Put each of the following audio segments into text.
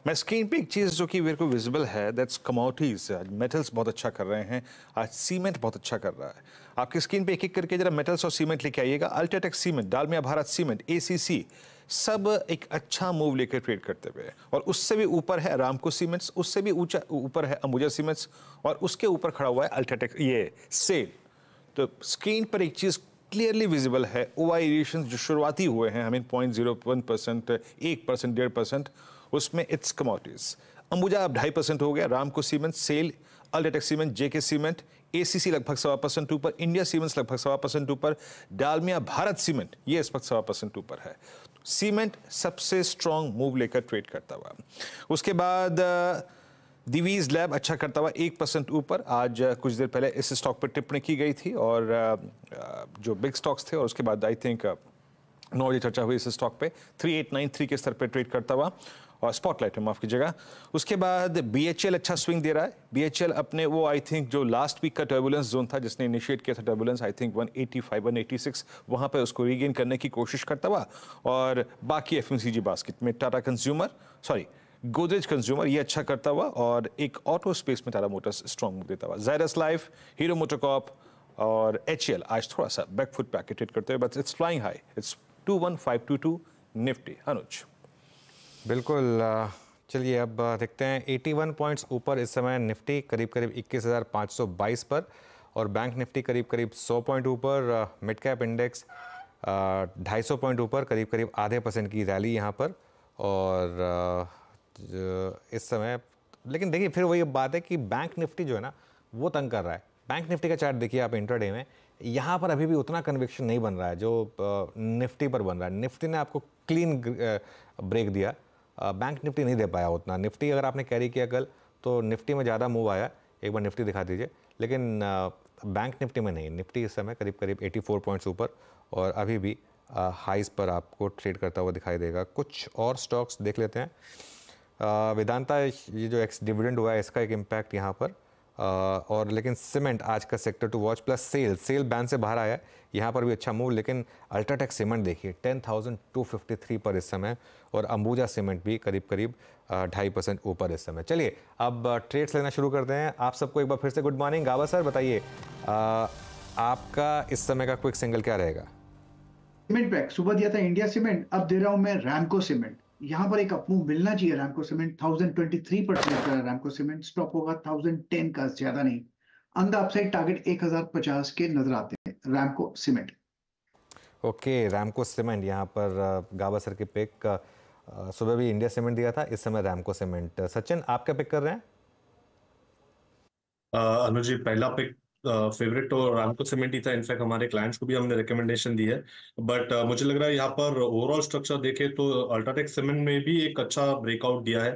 मैं स्क्रीन पे एक चीज़ जो कि मेरे को विजिबल है, दैट्स कमोडिटीज। आज मेटल्स बहुत अच्छा कर रहे हैं, आज सीमेंट बहुत अच्छा कर रहा है। आपकी स्क्रीन पे एक एक करके जरा मेटल्स और सीमेंट लेके आइएगा। UltraTech cement, Dalmia Bharat cement, ACC, सब एक अच्छा मूव लेकर ट्रेड करते हुए, और उससे भी ऊपर है रामको सीमेंट्स, उससे भी ऊंचा ऊपर है अंबुजा सीमेंट्स, और उसके ऊपर खड़ा हुआ है अल्ट्राटेक ये सेल। तो स्क्रीन पर एक चीज़ क्लियरली विजिबल है, ओआई एरिएशन जो शुरुआती हुए हैं, 0.01%, 1%, 1.5%, उसमें इट्स कमोडिटीज। अंबुजा अब 2.5% हो गया, रामको सीमेंट, सेल, अल्ट्राटेक सीमेंट, जेके सीमेंट, एसीसी लगभग 1.25% ऊपर, इंडिया सीमेंट्स लगभग 1.25% ऊपर, डालमिया भारत सीमेंट ये इस वक्त 1.25% ऊपर है। सीमेंट सबसे स्ट्रॉन्ग मूव लेकर ट्रेड करता हुआ। उसके बाद दिवीज लैब अच्छा करता हुआ 1% ऊपर। आज कुछ देर पहले इस स्टॉक पर टिप्पणी की गई थी, और जो बिग स्टॉक्स थे, और उसके बाद आई थिंक 9 बजे चर्चा हुई इस स्टॉक पे, 3893 के स्तर पे ट्रेड करता हुआ, और स्पॉटलाइट में माफ कीजिएगा। उसके बाद बीएचएल अच्छा स्विंग दे रहा है। बीएचएल अपने वो आई थिंक जो लास्ट वीक का टर्बुलेंस जोन था, जिसने इनिशिएट किया था टर्बुलेंस, आई थिंक 185 186, वहां पे उसको रीगेन करने की कोशिश करता हुआ। और बाकी एफएमसीजी बास्केट में Tata consumer, sorry Godrej consumer, ये अच्छा करता हुआ, और एक ऑटो स्पेस में टाटा मोटर्स स्ट्रॉन्ग मूव देता हुआ। जायरस लाइफ, हीरो मोटोकॉर्प और एचएल आज थोड़ा सा बैकफुट पे ट्रेड करते हुए, but it's flying high, it's 21522 Nifty. Anuj बिल्कुल। चलिए अब देखते हैं 81 पॉइंट्स ऊपर इस समय निफ्टी करीब करीब 21,522 पर, और बैंक निफ्टी करीब करीब 100 पॉइंट ऊपर, मिड कैप इंडेक्स 250 पॉइंट ऊपर, करीब करीब आधे % की रैली यहाँ पर। और इस समय लेकिन देखिए फिर वही बात है कि बैंक निफ्टी जो है ना वो तंग कर रहा है। बैंक निफ्टी का चार्ट देखिए आप इंट्राडे में, यहाँ पर अभी भी उतना कन्विक्शन नहीं बन रहा है जो निफ्टी पर बन रहा है। निफ्टी ने आपको क्लीन ब्रेक दिया, बैंक निफ्टी नहीं दे पाया उतना। निफ्टी अगर आपने कैरी किया कल तो निफ्टी में ज़्यादा मूव आया, एक बार निफ्टी दिखा दीजिए, लेकिन बैंक निफ्टी में नहीं। निफ्टी इस समय करीब करीब 84 पॉइंट्स ऊपर, और अभी भी हाइज पर आपको ट्रेड करता हुआ दिखाई देगा। कुछ और स्टॉक्स देख लेते हैं। वेदांता, ये जो एक्स डिविडेंड हुआ है इसका एक इम्पैक्ट यहाँ पर, और लेकिन सीमेंट आज का sector to watch, plus sell ban से बाहर आया है, यहाँ पर भी अच्छा मूव। लेकिन अल्ट्राटेक सीमेंट देखिए 10,253 पर इस समय, और अंबुजा सीमेंट भी करीब करीब 2.5% ऊपर इस समय। चलिए अब ट्रेड्स लेना शुरू करते हैं। आप सबको एक बार फिर से गुड मॉर्निंग। गावा सर बताइए आपका इस समय का क्विक सिंगल क्या रहेगा? सीमेंट पैक सुबह दिया था इंडिया सीमेंट, अब दे रहा हूं मैं रैमको सीमेंट। यहाँ पर एक अपमूव मिलना चाहिए रैमको सीमेंट, 1023 पर ट्रेड कर रहा है रैमको सीमेंट, स्टॉप होगा 1010 का, ज्यादा नहीं। ऑन द अपसाइड टारगेट 1050 के नजर आते हैं Ramco cement. Okay, Ramco cement यहाँ पर गावा सर की पिक। सुबह भी इंडिया सीमेंट दिया था, इस समय रैमको सीमेंट। सचिन आप क्या पिक कर रहे हैं? अनुज जी, पहला पिक फेवरेट तो रामको सीमेंट ही था। इनफैक्ट हमारे क्लाइंट्स को भी हमने रिकमेंडेशन दी है, बट मुझे लग रहा है यहाँ पर ओवरऑल स्ट्रक्चर देखें तो अल्ट्राटेक सीमेंट में भी एक अच्छा ब्रेकआउट दिया है।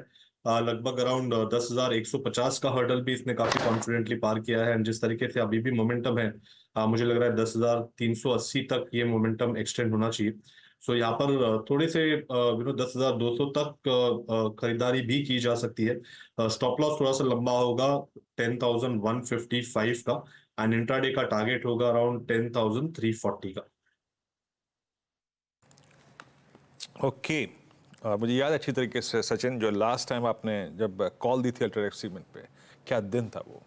लगभग अराउंड 10,150 का हर्डल भी इसने काफी कॉन्फिडेंटली पार किया है, एंड जिस तरीके से अभी भी मोमेंटम है, मुझे लग रहा है 10,380 तक ये मोमेंटम एक्सटेंड होना चाहिए। सो यहाँ पर थोड़े से 10,200 तक खरीदारी भी की जा सकती है। स्टॉप लॉस थोड़ा सा लंबा होगा 10,155 का, एंड इंट्राडे का टारगेट होगा अराउंड 10,340 का। ओके, मुझे याद अच्छी तरीके से सचिन, जो लास्ट टाइम आपने जब कॉल दी थी अल्ट्राटेक सीमेंट पे, क्या दिन था वो।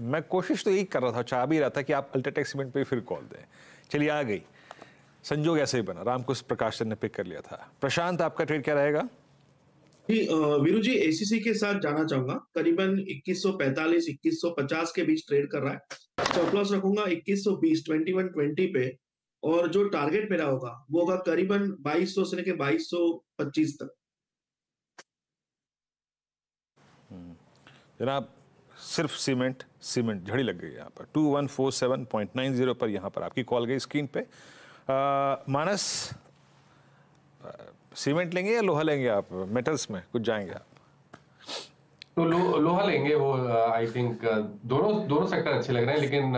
मैं कोशिश तो यही कर रहा था, चाह भी रहा था कि आप अल्ट्राटेक सीमेंट पे फिर कॉल दें। चलिए आ गई, संजोग ऐसे ही बना, रामकुश प्रकाश ने पिक कर लिया था। प्रशांत आपका ट्रेड क्या रहेगा? जी वीरू जी, एसीसी के साथ जाना चाहूंगा। करीबन 2145 2150 के बीच ट्रेड कर रहा है। स्टॉप लॉस रखूंगा 2120 2120 पे, और जो टारगेट मेरा होगा वो होगा करीबन 2200 से लेके 2225 तक। जनाब सिर्फ सीमेंट झड़ी लग गई यहाँ पर 2147.90 पर, यहाँ पर आपकी कॉल गई स्क्रीन पे। मानस, सीमेंट लेंगे या लोहा लेंगे आप? मेटल्स में कुछ जाएंगे आप? तो लोहा लेंगे। वो आई थिंक दोनों सेक्टर अच्छे लग रहे हैं, लेकिन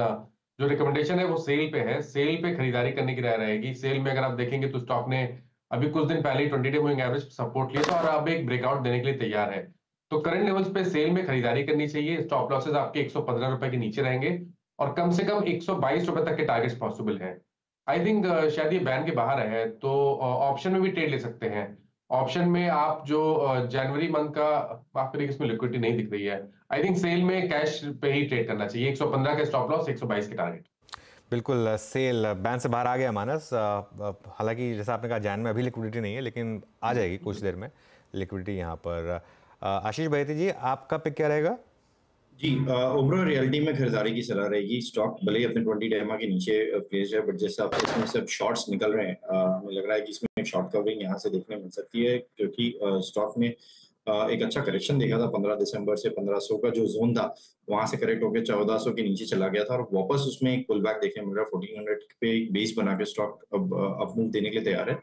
जो रिकमेंडेशन है वो सेल पे है। सेल पे खरीदारी करने की राय रहेगी। सेल में अगर आप देखेंगे तो स्टॉक ने अभी कुछ दिन पहले ही 20 डे मूविंग एवरेज सपोर्ट लिया था, और अब एक ब्रेकआउट देने के लिए तैयार है। तो करंट लेवल्स पे सेल में खरीदारी करनी चाहिए। स्टॉप लॉसेज आपके 115 रुपए के नीचे रहेंगे, और कम से कम 122 रुपए तक के टारगेट्स पॉसिबल है। आई थिंक शायद ये बैन के बाहर है, तो ऑप्शन में भी ट्रेड ले सकते हैं। ऑप्शन में आप जो जनवरी मंथ का माफ करिए, इसमें लिक्विडिटी नहीं दिख रही है। आई थिंक सेल में कैश पे ही ट्रेड करना चाहिए। 115 का स्टॉप लॉस, 122 के टारगेट। बिल्कुल, सेल बैन से बाहर आ गया मानस। हालांकि जैसा आपने कहा जैन में अभी लिक्विडिटी नहीं है, लेकिन आ जाएगी कुछ देर में लिक्विडिटी यहाँ पर। आशीष बहेती जी, आपका पिक क्या रहेगा? जी, ओबरॉय रियलिटी में खरीदारी की सलाह रहेगी। स्टॉक भले ही अपने 20 डेमा के नीचे प्लेस है, बट जैसे आपसे इसमें सब शॉर्ट्स निकल रहे हैं, हमें लग रहा है कि इसमें एक शॉर्ट कवरिंग यहाँ से देखने मिल सकती है, क्योंकि स्टॉक में एक अच्छा करेक्शन देखा था 15 दिसंबर से। 1500 का जो जोन था वहां से करेक्ट होकर 1400 के नीचे चला गया था, और वापस उसमें एक पुल बैक देखने मिल रहा है। 1400 पे एक बेस बना के स्टॉक अब मूव देने के लिए तैयार है।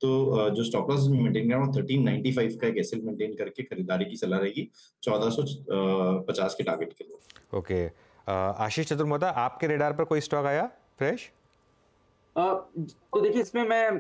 तो जो स्टॉप लॉस मेंटेन कर रहा हूँ 1395 का एक एसएल मेंटेन करके खरीदारी की सलाह रहेगी 1450 के टारगेट के लिए। ओके, आशीष चतुर्वेदी, आपके रेडार पर कोई स्टॉक आया फ्रेश? तो देखिए, इसमें मैं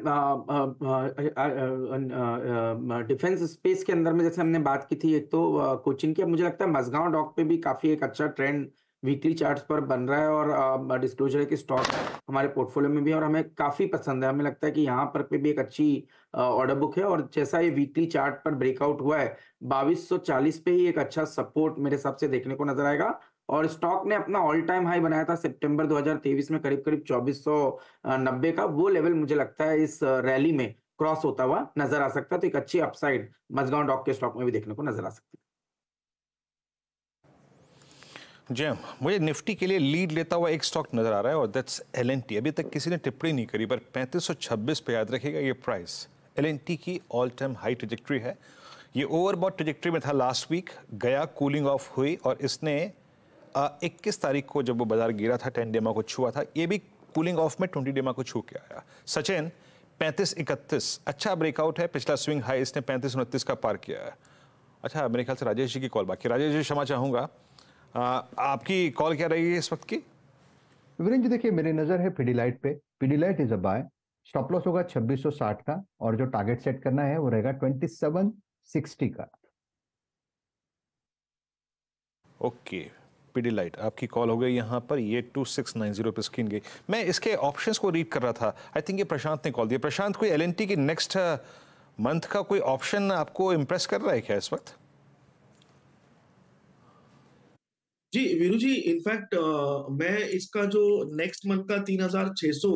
डिफेंस स्पेस के अंदर में जैसे हमने बात की थी, एक तो कोचिंग की, मुझे लगता है मझगांव डॉक पे भी काफी एक अच्छा ट्रेंड वीकली चार्ट्स पर बन रहा है, और डिस्क्लोजर के स्टॉक हमारे पोर्टफोलियो में भी है और हमें काफी पसंद है। हमें लगता है कि यहाँ पर पे भी एक अच्छी ऑर्डर बुक है, और जैसा ये वीकली चार्ट पर ब्रेकआउट हुआ है 2240 पे ही एक अच्छा सपोर्ट मेरे हिसाब से देखने को नजर आएगा। और स्टॉक ने अपना ऑल टाइम हाई बनाया था सितंबर 2023 में करीब 2490 का। वो लेवल मुझे लगता है इस रैली में क्रॉस होता हुआ नजर आ सकता है, तो एक अच्छी अपसाइड मझगांव डॉक के स्टॉक में भी देखने को नजर आ सकती है। जैम, मुझे निफ्टी के लिए लीड लेता हुआ एक स्टॉक नजर आ रहा है, और दैट्स एलएनटी। अभी तक किसी ने टिप्पणी नहीं करी, पर 3526 पे याद रखिएगा ये प्राइस। एलएनटी की ऑल टाइम हाई ट्रेजेक्ट्री है। ये ओवरबॉट ट्रेजेक्ट्री में था लास्ट वीक, गया, कूलिंग ऑफ हुई, और इसने 21 तारीख को जब वो बाजार गिरा था 10 डेमा को छुआ था, ये भी कूलिंग ऑफ में 20 डेमा को छू के आया। सचिन, 3531 अच्छा ब्रेकआउट है। पिछला स्विंग हाई इसने 3529 का पार किया है। अच्छा, मेरे ख्याल से राजेश जी की कॉल बाकी। राजेश जी, क्षमा चाहूंगा, आपकी कॉल क्या रहेगी इस वक्त की? वीरेंद्र जी, देखिए मेरी नजर है पिडिलाइट पे। Pidilite is a buy. Stop loss होगा 2660 का, और जो टारगेट सेट करना है वो रहेगा 2760 का। ओके, पिडिलाइट आपकी कॉल हो गई यहाँ पर। ये 2690 पे स्क्रीन गई। मैं इसके ऑप्शंस को रीड कर रहा था, आई थिंक ये प्रशांत ने कॉल दिया। प्रशांत, कोई एलएनटी की नेक्स्ट मंथ का कोई ऑप्शन आपको इम्प्रेस कर रहा है क्या इस वक्त? जी वीरू जी, इनफैक्ट मैं इसका जो नेक्स्ट मंथ का 3600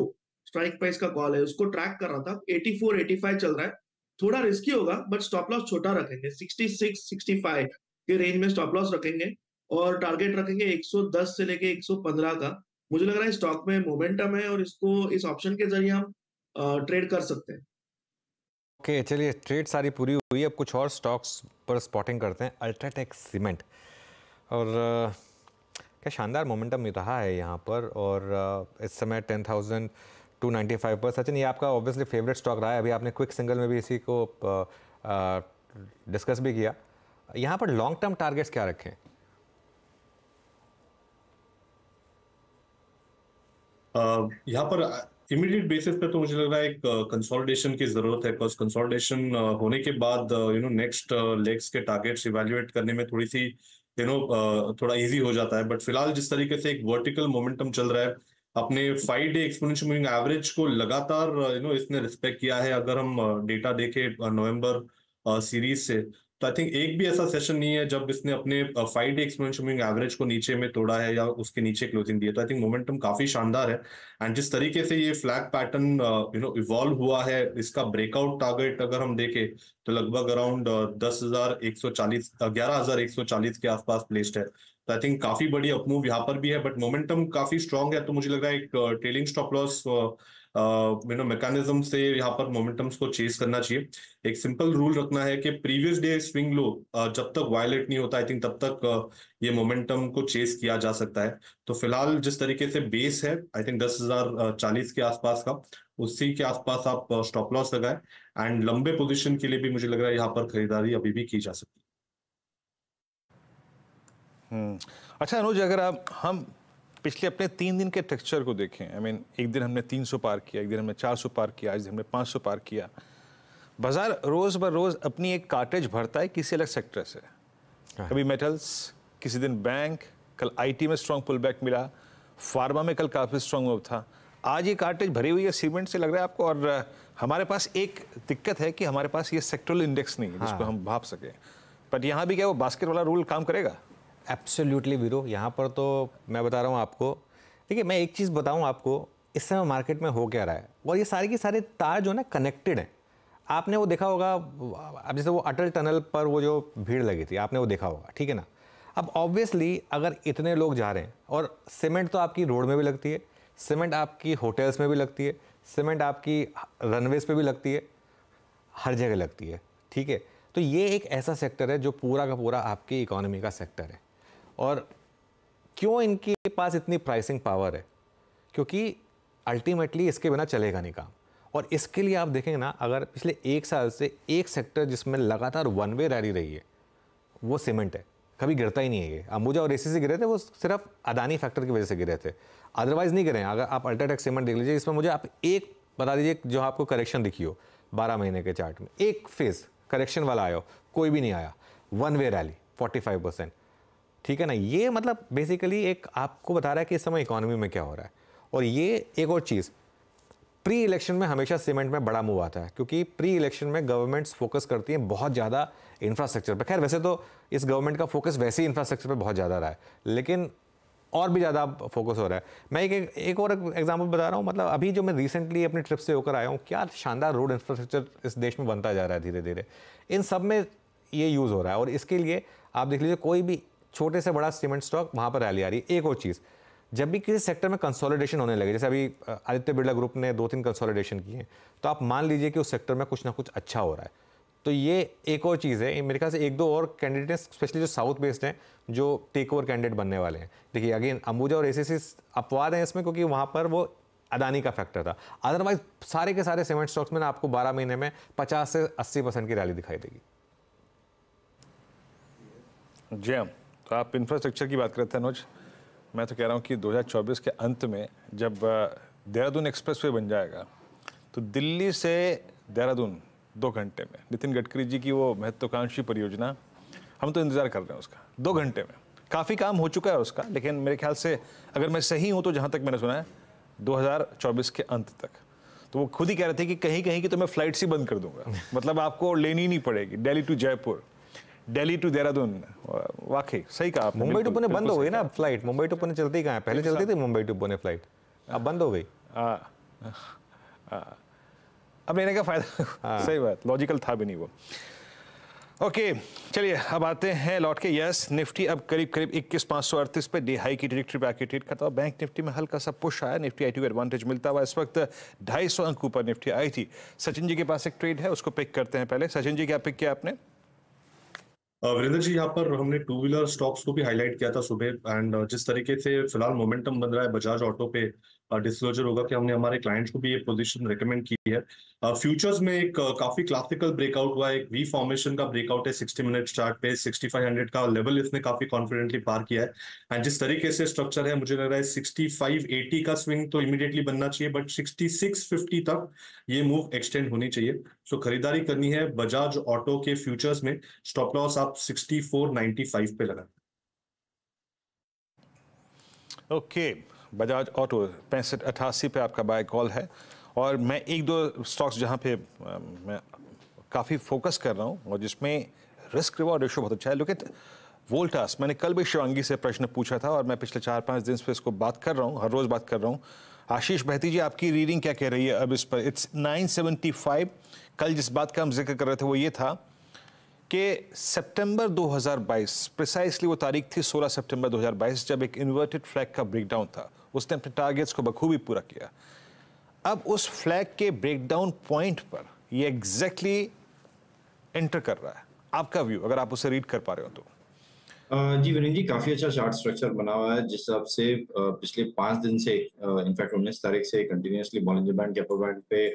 स्ट्राइक प्राइस का कॉल है उसको ट्रैक कर रहा था। 84-85 चल रहा है, थोड़ा रिस्की होगा, बट स्टॉप लॉस छोटा रखेंगे। 66-65 के रेंज में स्टॉप लॉस रखेंगे, और टारगेट रखेंगे 110 से लेके 115 का। मुझे लग रहा है स्टॉक में मोमेंटम है, और इसको इस ऑप्शन के जरिए हम ट्रेड कर सकते हैं। ओके, चलिए, ट्रेड सारी पूरी हुई। अब कुछ और स्टॉक्स पर स्पॉटिंग करते हैं। अल्ट्राटेक सीमेंट, और क्या शानदार मोमेंटम रहा है यहाँ पर, और इस समय 10,295 पर। सचिन, ये आपका ऑब्वियसली फेवरेट स्टॉक रहा है। अभी आपने क्विक सिंगल में भी इसी को डिस्कस भी किया। यहाँ पर लॉन्ग टर्म टारगेट्स क्या रखें? यहाँ पर इमीडिएट बेसिस पे तो मुझे लग रहा है एक कंसोलिडेशन की जरूरत है, बिकॉज कंसोलिडेशन होने के बाद नेक्स्ट लेग्स के टारगेट्स इवैल्यूएट करने में थोड़ी सी थोड़ा इजी हो जाता है। बट फिलहाल जिस तरीके से एक वर्टिकल मोमेंटम चल रहा है, अपने 5 डे एक्सपोनेंशियल मूविंग एवरेज को लगातार इसने रिस्पेक्ट किया है। अगर हम डेटा देखें नवंबर सीरीज से, तो आई थिंक एक भी ऐसा सेशन नहीं है जब इसने अपने 5 डे एक्सपोनेंशियल मूविंग एवरेज को नीचे में तोड़ा है या उसके नीचे क्लोजिंग दी है। तो आई थिंक मोमेंटम काफी शानदार है, एंड जिस तरीके से ये फ्लैग पैटर्न इवॉल्व हुआ है, इसका ब्रेकआउट टारगेट अगर हम देखें तो लगभग अराउंड 10,140 11,140 के आसपास प्लेस्ड है। तो आई थिंक काफी बड़ी अपमूव यहाँ पर भी है, बट मोमेंटम काफी स्ट्रांग है। तो मुझे लग रहा है एक ट्रेलिंग स्टॉप लॉस मैकेनिज्म से यहाँ पर मोमेंटम्स को चेस करना चाहिए। एक सिंपल रूल रखना है कि प्रीवियस डे स्विंग लो जब तक वायलेट नहीं होता, आई थिंक तब तक ये मोमेंटम को चेस किया जा सकता है। तो फिलहाल जिस तरीके से बेस है, आई थिंक 10,040 के आसपास का, उसी के आसपास आप स्टॉप लॉस लगाए, एंड लंबे पोजीशन के लिए भी मुझे लग रहा है यहाँ पर खरीदारी अभी भी की जा सकती है। अच्छा अनुज, अगर हम पिछले अपने 3 दिन के टेक्सचर को देखें, आई मीन एक दिन हमने 300 पार किया, एक दिन हमने 400 पार किया, आज हमने 500 पार किया। बाजार रोज बर रोज अपनी एक कार्टेज भरता है किसी अलग सेक्टर से। कभी मेटल्स, किसी दिन बैंक, कल आईटी में स्ट्रॉन्ग पुल बैक मिला, फार्मा में कल काफी स्ट्रॉन्ग मूव था। आज ये कार्टेज भरी हुई है सीमेंट से लग रहा है आपको, और हमारे पास एक दिक्कत है कि हमारे पास ये सेक्टरल इंडेक्स नहीं है जिसको हम भाप सकें, बट यहाँ भी क्या वो बास्केट वाला रूल काम करेगा? एब्सोल्युटली वीरो, यहाँ पर तो मैं बता रहा हूँ आपको। देखिए मैं एक चीज़ बताऊँ आपको, इस समय मार्केट में हो क्या रहा है, और ये सारे के सारे तार जो है ना कनेक्टेड हैं। आपने वो देखा होगा, अब जैसे वो अटल टनल पर वो जो भीड़ लगी थी, आपने वो देखा होगा, ठीक है ना। अब ऑब्वियसली अगर इतने लोग जा रहे हैं, और सीमेंट तो आपकी रोड में भी लगती है, सीमेंट आपकी होटल्स में भी लगती है, सीमेंट आपकी रनवेज पे भी लगती है, हर जगह लगती है, ठीक है। तो ये एक ऐसा सेक्टर है जो पूरा का पूरा आपकी इकोनॉमी का सेक्टर है। और क्यों इनके पास इतनी प्राइसिंग पावर है? क्योंकि अल्टीमेटली इसके बिना चलेगा नहीं काम। और इसके लिए आप देखेंगे ना, अगर पिछले एक साल से एक सेक्टर जिसमें लगातार वन वे रैली रही है वो सीमेंट है, कभी गिरता ही नहीं है। ये अंबुजा और एसीसी गिरे थे, वो सिर्फ अदानी फैक्टर की वजह से गिरे थे, अदरवाइज नहीं गिरे हैं। अगर आप अल्ट्राटेक सीमेंट देख लीजिए, इसमें मुझे आप एक बता दीजिए जो आपको करेक्शन दिखी हो 12 महीने के चार्ट में, एक फेज करेक्शन वाला आया हो, कोई भी नहीं आया। वन वे रैली 45%, ठीक है ना। ये मतलब बेसिकली एक आपको बता रहा है कि इस समय इकोनॉमी में क्या हो रहा है। और ये एक और चीज़, प्री इलेक्शन में हमेशा सीमेंट में बड़ा मूव आता है, क्योंकि प्री इलेक्शन में गवर्नमेंट्स फोकस करती हैं बहुत ज़्यादा इंफ्रास्ट्रक्चर पर। खैर वैसे तो इस गवर्नमेंट का फोकस वैसे ही इंफ्रास्ट्रक्चर पे बहुत ज़्यादा रहा है, लेकिन और भी ज़्यादा फोकस हो रहा है। मैं एक और एग्जांपल बता रहा हूँ, मतलब अभी जो मैं रिसेंटली अपनी ट्रिप से होकर आया हूँ, क्या शानदार रोड इंफ्रास्ट्रक्चर इस देश में बनता जा रहा है धीरे धीरे। इन सब में ये यूज़ हो रहा है, और इसके लिए आप देख लीजिए कोई भी छोटे से बड़ा सीमेंट स्टॉक वहाँ पर रैली आ रही है। एक और चीज़, जब भी किसी सेक्टर में कंसोलिडेशन होने लगे, जैसे अभी आदित्य बिरला ग्रुप ने 2-3 कंसोलिडेशन किए हैं, तो आप मान लीजिए कि उस सेक्टर में कुछ ना कुछ अच्छा हो रहा है। तो ये एक और चीज़ है। मेरे ख्याल से 1-2 और कैंडिडेट हैं, स्पेशली जो साउथ बेस्ड हैं, जो टेक ओवर कैंडिडेट बनने वाले हैं। देखिए अगेन अंबुजा और एसीसी अपवाद हैं इसमें, क्योंकि वहाँ पर वो अदानी का फैक्टर था। अदरवाइज सारे के सारे सीमेंट स्टॉक्स में ना आपको 12 महीने में 50 से 80% की रैली दिखाई देगी। जी हाँ, तो आप इंफ्रास्ट्रक्चर की बात करते हैं अनुज, मैं तो कह रहा हूँ कि 2024 के अंत में जब देहरादून एक्सप्रेसवे बन जाएगा, तो दिल्ली से देहरादून 2 घंटे में, नितिन गडकरी जी की वो महत्वाकांक्षी परियोजना, हम तो इंतजार कर रहे हैं उसका। 2 घंटे में काफ़ी काम हो चुका है उसका, लेकिन मेरे ख्याल से अगर मैं सही हूँ तो जहाँ तक मैंने सुना है 2024 के अंत तक। तो वो खुद ही कह रहे थे कि कहीं कहीं की तो मैं फ्लाइट्स ही बंद कर दूंगा, मतलब आपको लेनी नहीं पड़ेगी, दिल्ली टू जयपुर, दिल्ली टू देहरादून। वाकई सही कहा आपने। मुंबई टू पुणे बंद हो गई ना फ्लाइट, मुंबई टू पुणे चलती कहाँ है? पहले चलती थी मुंबई टू पुणे फ्लाइट, अब बंद हो गई। अब लेने का फायदा सही बात, लॉजिकल था भी नहीं वो। ओके चलिए अब आते हैं लौट के। यस, निफ्टी अब करीब करीब 21,538 पे डे हाई की ट्रिजेक्टरी पे आके ट्रेड करता हुआ। बैंक निफ्टी में हल्का सा पुश आया, निफ्टी आई को एडवांटेज मिलता हुआ। इस वक्त 250 अंक ऊपर निफ्टी आई थी। सचिन जी के पास एक ट्रेड है, उसको पिक करते हैं पहले। सचिन जी क्या पिक किया आपने? वीरेंद्र जी, यहाँ पर हमने 2 व्हीलर स्टॉक्स को भी हाईलाइट किया था सुबह, एंड जिस तरीके से फिलहाल मोमेंटम बन रहा है बजाज ऑटो पे, डिस्क्लोजर होगा कि हमने हमारे क्लाइंट्स को भी ये पोजीशन रेकमेंड की है। फ्यूचर्स में एक काफी क्लासिकल ब्रेकआउट हुआ है, एक वी फॉर्मेशन का ब्रेकआउट है 60 मिनट चार्ट पे। 6500 का लेवल इसने काफी कॉन्फिडेंटली पार किया है, एंड जिस तरीके से स्ट्रक्चर है मुझे लग रहा है 6580 का स्विंग तो इमीडिएटली बनना चाहिए, बट 6650 तक ये मूव एक्सटेंड होनी चाहिए। सो खरीदारी करनी है बजाज ऑटो के फ्यूचर्स में। स्टॉप लॉस आप 6495 पे लगा। ओके, बजाज ऑटो 6588 पे आपका बाय कॉल है। और मैं 1-2 स्टॉक्स जहां पे मैं काफ़ी फोकस कर रहा हूं और जिसमें रिस्क रिवॉर्ड रेशो बहुत अच्छा है। Look at Voltas. मैंने कल भी शिवांगी से प्रश्न पूछा था और मैं पिछले 4-5 दिन से इसको बात कर रहा हूं, हर रोज़ बात कर रहा हूं। आशीष बहती जी, आपकी रीडिंग क्या कह रही है अब इस पर? इट्स 975। कल जिस बात का हम जिक्र कर रहे थे वो ये था कि सितंबर 2022, प्रिसाइसली वो तारीख थी 16 सितंबर 2022, जब एक इन्वर्टेड फ्लैग का ब्रेकडाउन था। उसने अपने टारगेट्स को बखूबी पूरा किया। अब उस फ्लैग के ब्रेकडाउन पॉइंट पर ये एग्जैक्टली एंटर कर रहा है। आपका व्यू, अगर आप उसे रीड कर पा रहे हो तो? जी विनीत जी, काफी अच्छा चार्ट स्ट्रक्चर बना हुआ है, जिस हिसाब से पिछले 5 दिन से इनफैक्ट 19 तारीख से कंटिन्यूअसली बॉलिंजर बैंड के अपर बैंड पे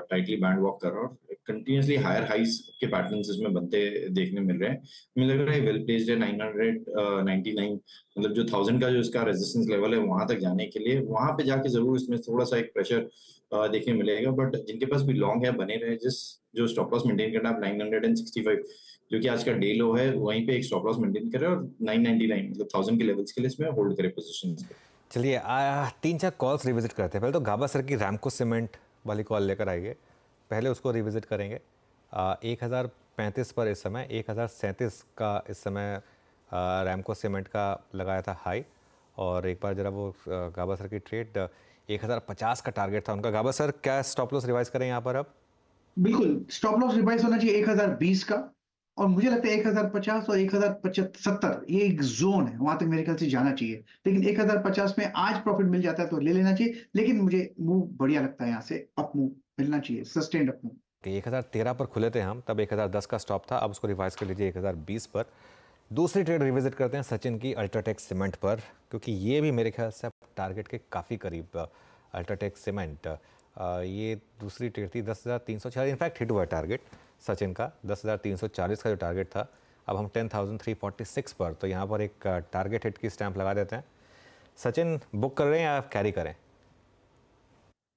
टाइटली बैंड वॉक कर रहा है और कंटिन्यूअसली हायर हाइज के पैटर्न्स इसमें बनते देखने मिल रहे हैं। मुझे लग रहा है वेल प्लेस्ड है। 999 मतलब जो 1000 का जो इसका रेजिस्टेंस लेवल है वहां तक जाने के लिए, वहां पे जाके जरूर इसमें थोड़ा सा एक प्रेशर देखने मिलेगा। बट जिनके पास भी लॉन्ग है बने रहे, जो स्टॉप लॉस मेंटेन करना आप 965 जो कि आज का डे लो है, वहीं पे एक स्टॉप लॉस मेंटेन करें और 999 मतलब 1000 के लेवल्स के लिए इसमें होल्ड करें पोजीशंस पे। चलिए 3-4 कॉल्स रिविजिट करते हैं। पहले तो गाबा सर की रैमको सीमेंट वाली कॉल लेकर आइए। पहले उसको रिविजिट करेंगे। 1035 पर इस समय 1037 का इस समय रैमको सीमेंट का लगाया था हाई, और एक बार जरा वो गाबा सर की ट्रेड 1050 का टारगेट था उनका। गाबा सर, क्या स्टॉप लॉस रिवाइज करें यहाँ पर अब? बिल्कुल स्टॉप लॉस रिवाइज होना चाहिए 1020 का, और मुझे लगता है 1050 और 1070 ये एक जोन है, वहां तक मेरे ख्याल से जाना चाहिए। लेकिन 1050 में आज प्रॉफिट मिल जाता है तो ले लेना चाहिए, लेकिन मुझे मूव बढ़िया लगता है, यहाँ से अप मूव मिलना चाहिए, सस्टेन्ड अप मूव। 1013 पर खुले थे हम, तब 1010 का स्टॉप था, अब उसको रिवाइज कर लीजिए 1020 पर। दूसरी ट्रेड रिविजिट करते हैं सचिन की अल्ट्राटेक सीमेंट पर, क्योंकि ये भी मेरे ख्याल से टारगेट के काफ़ी करीब। अल्ट्राटेक सीमेंट ये दूसरी ट्रेड थी 10,340, इनफैक्ट हिट हुआ टारगेट सचिन का 10,340 का जो टारगेट था। अब हम 10,346 पर, तो यहाँ पर एक टारगेट हिट की स्टैंप लगा देते हैं। सचिन, बुक कर रहे हैं या कैरी करें?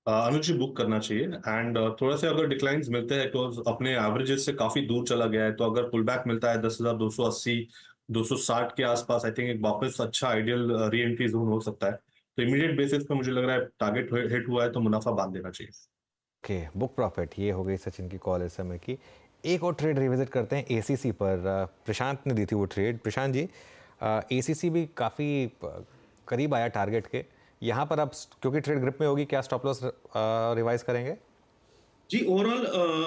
अनुज जी, बुक करना चाहिए। एंड थोड़ा से अगर डिक्लाइंस मिलते हैं तो अपने एवरेजेस से काफी दूर चला गया है, तो अगर पुल बैक मिलता है 10,280 260 के आसपास, आई थिंक एक वापस अच्छा आइडियल री एंट्री जोन हो सकता है। तो इमीडिएट बेसिस पे मुझे लग रहा है टारगेट हिट हुआ है तो मुनाफा बांध देना चाहिए। ओके, बुक प्रॉफिट ये हो गई सचिन की कॉल इस समय की। एक और ट्रेड रिविजिट करते हैं एसीसी पर। प्रशांत ने दी थी वो ट्रेड। प्रशांत जी, एसीसी भी काफ़ी करीब आया टारगेट के। यहाँ पर अब क्योंकि ट्रेड ग्रिप में होगी, क्या स्टॉप लॉस रिवाइज करेंगे? जी ओवरऑल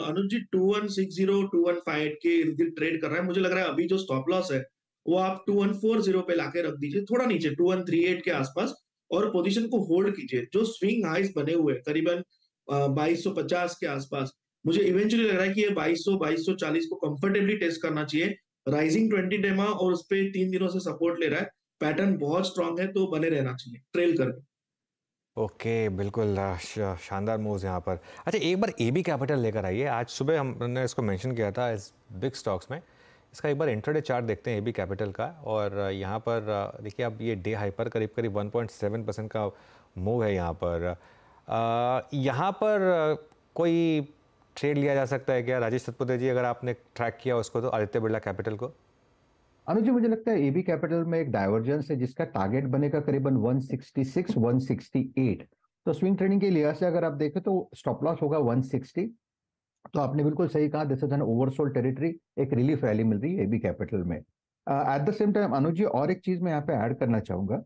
अनुज जी 2160 2158 के इर्द गिर्द ट्रेड कर रहा है। मुझे लग रहा है अभी जो स्टॉप लॉस है वो आप 2140 पे लाके रख दीजिए, थोड़ा नीचे 2138 के आसपास, और पोजीशन को होल्ड कीजिए। जो स्विंग हाइस बने हुए हैं करीबन 2250 के आसपास, मुझे इवेंचुअली लग रहा है कि ये 2200 2240 को कंफर्टेबली टेस्ट करना चाहिए। राइजिंग 20 डेमा और उस पे 3 दिनों से सपोर्ट ले रहा है, पैटर्न बहुत स्ट्रांग है, तो बने रहना चाहिए ट्रेल करके। ओके, बिल्कुल शानदार मूव्स यहाँ पर। अच्छा, एक बार एबी कैपिटल लेकर आइए। आज सुबह हमने इसको मेंशन किया था इस बिग स्टॉक्स में। इसका एक बार इंट्राडे चार्ट देखते हैं एबी कैपिटल का, और यहाँ पर देखिए अब ये डे हाई पर करीब करीब 1.7% का मूव है यहाँ पर। यहाँ पर कोई ट्रेड लिया जा सकता है क्या राजेश सतपुते जी, अगर आपने ट्रैक किया उसको तो, आदित्य बिरला कैपिटल को? अनुज जी, मुझे लगता है एबी कैपिटल में एक डाइवर्जेंस है जिसका टारगेट बनेगा करीबन 166 168। तो स्विंग ट्रेडिंग के लिहाज से अगर आप देखें तो स्टॉप लॉस होगा 160। तो आपने बिल्कुल सही कहा, this is an oversold territory, एक रिलीफ रैली मिल रही है एबी कैपिटल में। एट द सेम टाइम अनुज जी, और एक चीज मैं यहाँ पे ऐड करना चाहूंगा।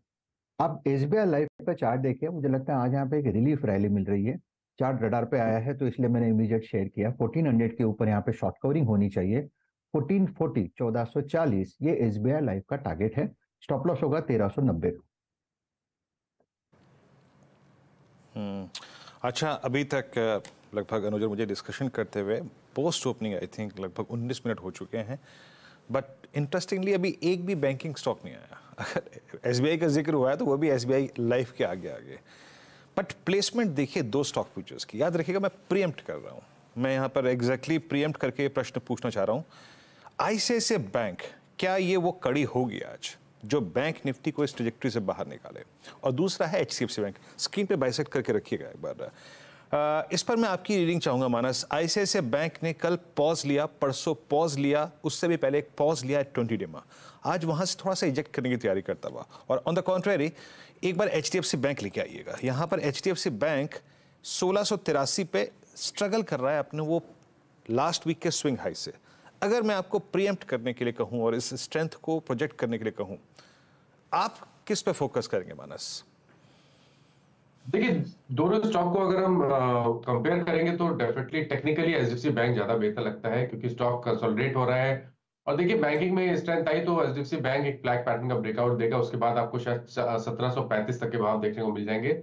आप एसबीआई लाइफ पे चार्ट देखिए, मुझे लगता है आज यहाँ पे एक रिलीफ रैली मिल रही है। चार्ट रडार पे आया है तो इसलिए मैंने इमीडिएट शेयर किया। 1400 के ऊपर यहाँ पे शॉर्ट कवरिंग होनी चाहिए। 1440 1440 ये एसबीआई लाइफ का टारगेट है। स्टॉप लॉस होगा 1390। अच्छा, अभी तक लगभग अनुज मुझे डिस्कशन करते हुए पोस्ट ओपनिंग आई थिंक लगभग 19 मिनट हो चुके हैं, बट इंटरेस्टिंगली अभी एक भी बैंकिंग स्टॉक नहीं आया। अगर एसबीआई का जिक्र हुआ है तो वो भी एसबीआई लाइफ के आगे आगे। बट प्लेसमेंट देखिए दो स्टॉक फ्यूचर्स की, याद रखिएगा मैं प्रीएम्प्ट कर रहा हूँ, मैं यहाँ पर एग्जैक्टली प्रीएम्प्ट करके प्रश्न पूछना चाह रहा हूँ। आईसीआईसीआई बैंक, क्या ये वो कड़ी होगी आज जो बैंक निफ्टी को इस ट्रेजेक्टरी से बाहर निकाले? और दूसरा है एचडीएफसी बैंक। स्क्रीन पे बाइसेक्ट करके रखिएगा एक बार। इस पर मैं आपकी रीडिंग चाहूंगा मानस। आईसीआईसीआई बैंक ने कल पॉज लिया, परसों पॉज लिया, उससे भी पहले एक पॉज लिया 20 डेमा, आज वहां से थोड़ा सा इजेक्ट करने की तैयारी करता हुआ। और ऑन द कॉन्ट्रेरी एक बार एचडीएफसी बैंक लेके आइएगा। यहाँ पर एचडीएफसी बैंक 1683 पे स्ट्रगल कर रहा है अपने वो लास्ट वीक के स्विंग हाई से। अगर मैं आपको प्रीएम्प्ट करने के लिए कहूं और इस स्ट्रेंथ को प्रोजेक्ट करने के लिए कहूं, आप किस पे फोकस करेंगे मानस? देखिए, दोनों स्टॉक को अगर हम कंपेयर करेंगे तो डेफिनेटली टेक्निकली एचडीएफसी बैंक ज्यादा बेहतर लगता है, क्योंकि स्टॉक कंसोलिडेट हो रहा है। और देखिए, बैंकिंग में स्ट्रेंथ आई तो एचडीएफसी बैंक एक फ्लैग पैटर्न का ब्रेकआउट देगा, उसके बाद आपको शायद 1735 तक के भाव देखने को मिल जाएंगे।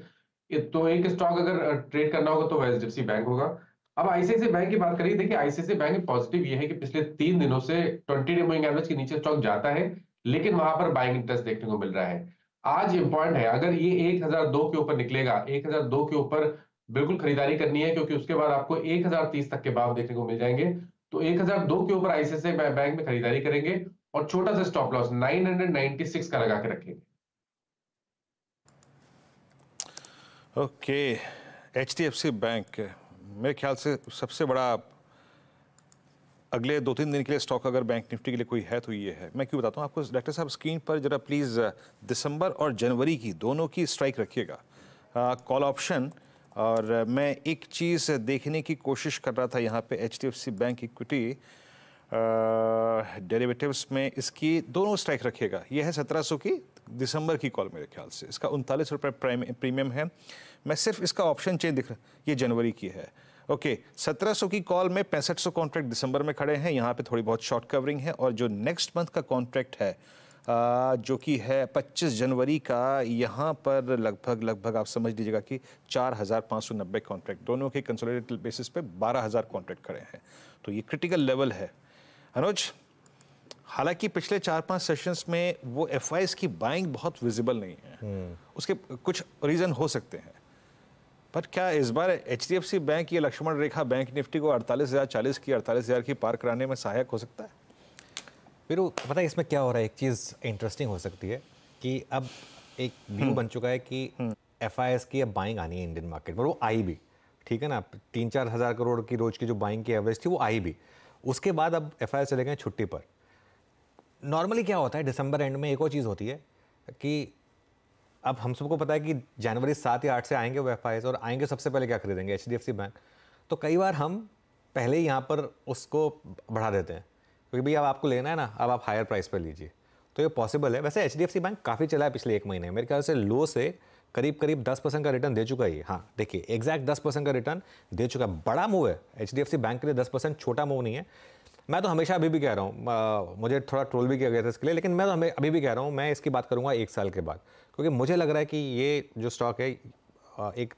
तो एक स्टॉक अगर ट्रेड करना होगा तो एचडीएफसी बैंक होगा। अब आईसीआईसीआई बैंक की बात करिए, देखिए आईसीआईसीआई बैंक में पॉजिटिव ये है कि पिछले 3 दिनों से 20 डे मूविंग एवरेज के नीचे स्टॉक जाता है, लेकिन वहां पर बाइंग इंटरेस्ट देखने को मिल रहा है। आज इंपॉर्टेंट है, अगर ये 1002 के ऊपर निकलेगा, 1002 के ऊपर बिल्कुल खरीदारी करनी है, क्योंकि उसके बाद आपको 1030 तक के भाव देखने को मिल जाएंगे। तो 1002 के ऊपर आईसीआईसीआई बैंक में खरीदारी करेंगे और छोटा सा स्टॉप लॉस 996 का लगा के रखेंगे। ओके, एचडीएफसी बैंक मेरे ख्याल से सबसे बड़ा अगले 2-3 दिन के लिए स्टॉक अगर बैंक निफ्टी के लिए कोई है तो ये है। मैं क्यों बताता हूँ आपको, डॉक्टर साहब स्क्रीन पर जरा प्लीज़ दिसंबर और जनवरी की दोनों की स्ट्राइक रखिएगा। कॉल ऑप्शन और मैं एक चीज़ देखने की कोशिश कर रहा था यहाँ पे HDFC बैंक इक्विटी डेरिवेटिव्स में इसकी दोनों स्ट्राइक रखेगा। ये है 1700 की दिसंबर की कॉल मेरे ख्याल से, इसका 39 रुपये प्रीमियम है। मैं सिर्फ इसका ऑप्शन चेंज दिख रहा, ये जनवरी की है। ओके 1700 की कॉल में 6500 कॉन्ट्रैक्ट दिसंबर में खड़े हैं, यहाँ पे थोड़ी बहुत शॉर्ट कवरिंग है। और जो नेक्स्ट मंथ का कॉन्ट्रैक्ट है जो कि है 25 जनवरी का, यहाँ पर लगभग आप समझ लीजिएगा कि 4590 कॉन्ट्रैक्ट, दोनों के कंसोलिडेटेड बेसिस पे 12000 कॉन्ट्रैक्ट खड़े हैं। तो ये क्रिटिकल लेवल है अनुज। हालांकि पिछले 4-5 सेशंस में वो FIs की बाइंग बहुत विजिबल नहीं है, उसके कुछ रीज़न हो सकते हैं, पर क्या इस बार HDFC बैंक ये लक्ष्मण रेखा बैंक निफ्टी को 48,040 की 48,000 की पार कराने में सहायक हो सकता है? फिर पता है इसमें क्या हो रहा है, एक चीज़ इंटरेस्टिंग हो सकती है कि अब एक व्यू बन चुका है कि FIs की अब बाइंग आनी है इंडियन मार्केट पर, वो आई भी, ठीक है ना। 3-4 हज़ार करोड़ की रोज की जो बाइंग की एवरेज थी वो आई भी। उसके बाद अब FIs चले गए छुट्टी पर। नॉर्मली क्या होता है दिसंबर एंड में एक और चीज़ होती है कि अब हम सबको पता है कि जनवरी 7 या 8 से आएंगे वो FIs, और आएंगे सबसे पहले क्या खरीदेंगे, HDFC बैंक। तो कई बार हम पहले ही यहाँ पर उसको बढ़ा देते हैं क्योंकि भैया अब आपको लेना है ना, अब आप हायर प्राइस पर लीजिए। तो ये पॉसिबल है। वैसे HDFC बैंक काफ़ी चला है पिछले 1 महीने, मेरे ख्याल से लो से करीब 10% का रिटर्न दे चुका है। हाँ देखिए एग्जैक्ट 10% का रिटर्न दे चुका है। बड़ा मूव है HDFC बैंक के लिए, 10% छोटा मूव नहीं है। मैं तो हमेशा अभी भी कह रहा हूँ, मुझे थोड़ा ट्रोल भी किया गया था इसके लिए, लेकिन मैं तो अभी भी कह रहा हूँ, मैं इसकी बात करूँगा 1 साल के बाद, क्योंकि मुझे लग रहा है कि ये जो स्टॉक है एक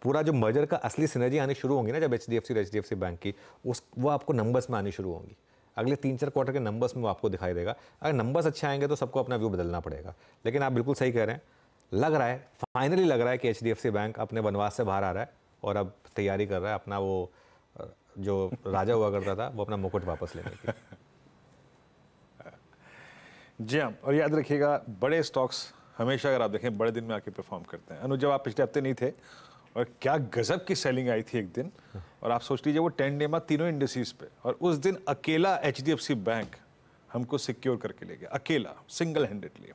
पूरा जो मर्जर का असली सिनर्जी आनी शुरू होंगी ना जब HDFC और HDFC बैंक की, वो आपको नंबर्स में आनी शुरू होंगी। अगले 3-4 क्वार्टर के नंबर्स में वो आपको दिखाई देगा। अगर नंबर्स अच्छे आएंगे तो सबको अपना व्यू बदलना पड़ेगा। लेकिन आप बिल्कुल सही कह रहे हैं, लग रहा है फाइनली लग रहा है कि HDFC बैंक अपने वनवास से बाहर आ रहा है और अब तैयारी कर रहा है अपना वो जो राजा हुआ करता था वो अपना मुकुट वापस लेने की। जी हाँ, और याद रखिएगा बड़े स्टॉक्स हमेशा अगर आप देखें बड़े दिन में आके परफॉर्म करते हैं। अनुज जब आप पिछले हफ्ते नहीं थे और क्या गजब की सेलिंग आई थी एक दिन, और आप सोच लीजिए वो 10 डे में तीनों इंडिसेस पे, और उस दिन अकेला HDFC बैंक हमको सिक्योर करके ले गया, अकेला सिंगल हैंडेडली।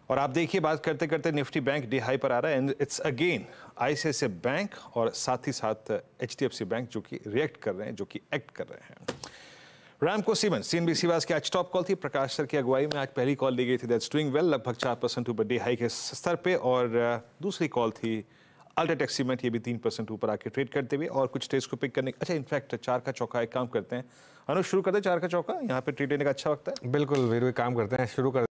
और आप देखिए बात करते करते निफ्टी बैंक डी हाई पर आ रहा है, and it's again ICICI bank और साथ ही साथ HDFC बैंक जो कि रिएक्ट कर रहे हैं, जो कि एक्ट कर रहे हैं। रामको सीमेंट CNBC वाज की आज टॉप कॉल थी, प्रकाश सर की अगुवाई में आज पहली कॉल दी गई थी, दैट्स डूइंग वेल, लगभग 4% ऊपर डे हाई के स्तर पे। और दूसरी कॉल थी अल्ट्राटेक सीमेंट, ये भी 3% ऊपर आके ट्रेड करते हुए। और कुछ ट्रेड्स को पिक करने, अच्छा इनफैक्ट 4 का चौका एक काम करते हैं, अनुज शुरू करते हैं 4 का चौका, यहाँ पे ट्रेड लेने का अच्छा वक्त है। बिल्कुल वीरू, काम करते हैं, शुरू कर